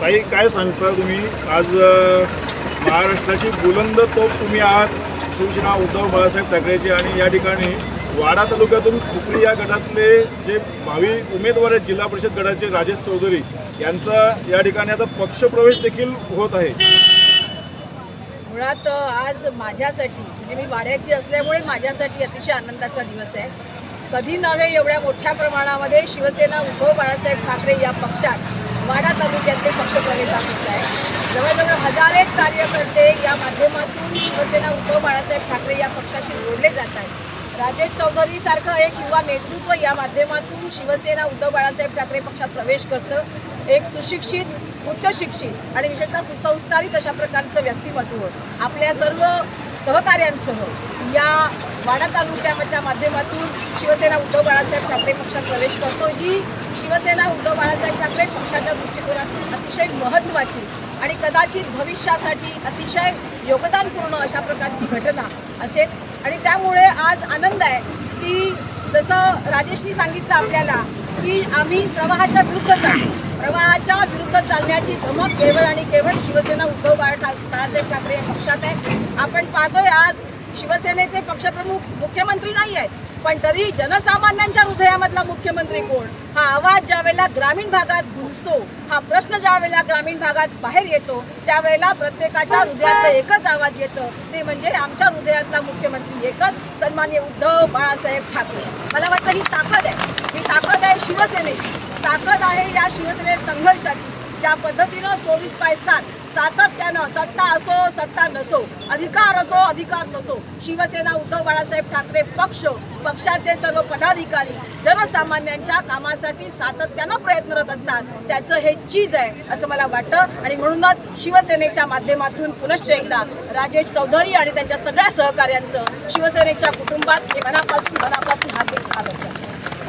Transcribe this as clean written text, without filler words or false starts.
ताई काय सांगता तुम्ही आज महाराष्ट्राची बुलंद तोफ तुम्ही आहात शिवसेना उद्धव बाळासाहेब ठाकरेची आणि या ठिकाणी वाडा तालुक्यातून खुपरी या गटातले जे भावी उमेदवार आहेत जिल्हा परिषद गटाचे राजेश चौधरी यांचा या ठिकाणी आता पक्षप्रवेश देखील होत आहे। मुळात आज माझ्यासाठी म्हणजे मी वाड्याची असल्यामुळे माझ्यासाठी अतिशय आनंदाचा दिवस आहे। कधी नव्हे एवढ्या मोठ्या प्रमाणामध्ये शिवसेना उद्धव बाळासाहेब ठाकरे या पक्षात वाडा तालुक्यातले पक्षप्रवेशात होत आहे। जवळजवळ हजारेक कार्यकर्ते या माध्यमातून शिवसेना उद्धव बाळासाहेब ठाकरे या पक्षाशी जोडले जात आहेत। राजेश चौधरी सारखं एक युवा नेतृत्व या माध्यमातून शिवसेना उद्धव बाळासाहेब ठाकरे पक्षात प्रवेश करतं। एक सुशिक्षित, उच्च शिक्षित आणि विशेषतः सुसंस्कारित अशा प्रकारचं व्यक्तिमत्व आपल्या सर्व सहकार्यांसह या वाडा तालुक्याच्या माध्यमातून शिवसेना उद्धव बाळासाहेब ठाकरे पक्षात प्रवेश करतो। ही शिवसेना उद्धव बाळासाहेब ठाकरे पक्षाच्या दृष्टिकोनातून अतिशय महत्त्वाची आणि कदाचित भविष्यासाठी अतिशय योगदानपूर्ण अशा प्रकारची घटना असेल आणि त्यामुळे आज आनंद आहे की जसं राजेशनी सांगितलं आपल्याला की आम्ही प्रवाहाच्या विरुद्ध चालतो। प्रवाहाच्या विरुद्ध चालण्याची धमक केवळ आणि केवळ शिवसेना उद्धव बाळासाहेब ठाकरे पक्षात आहे। आपण पाहतोय आज शिवसेनेचे पक्षप्रमुख मुख्यमंत्री नाही आहेत, पण तरी जनसामान्यांच्या हृदयामधला मुख्यमंत्री कोण हा आवाज ज्यावेळेला ग्रामीण भागात गुंजतो, हा प्रश्न ज्यावेळेला ग्रामीण भागात बाहेर येतो त्यावेळेला प्रत्येकाच्या हृदयातलं एकच आवाज येतं, ते म्हणजे आमच्या हृदयातला मुख्यमंत्री एकच, सन्माननीय उद्धव बाळासाहेब ठाकरे। मला वाटतं ही ताकद आहे, ही ताकद आहे शिवसेनेची, ताकद आहे या शिवसेने संघर्षाची। ज्या पद्धतीनं 24/7 सातत्यानं सत्ता असो सत्ता नसो, अधिकार असो अधिकार नसो, शिवसेना उद्धव बाळासाहेब ठाकरे पक्षाचे सर्व पदाधिकारी जनसामान्यांच्या कामासाठी सातत्यानं प्रयत्नरत असतात, त्याचं हे चीज आहे असं मला वाटतं। आणि म्हणूनच शिवसेनेच्या माध्यमातून पुनश्च एकदा राजेश चौधरी आणि त्यांच्या सगळ्या सहकाऱ्यांचं शिवसेनेच्या कुटुंबात हे मनापासून हार्दिक स्वागत करतो।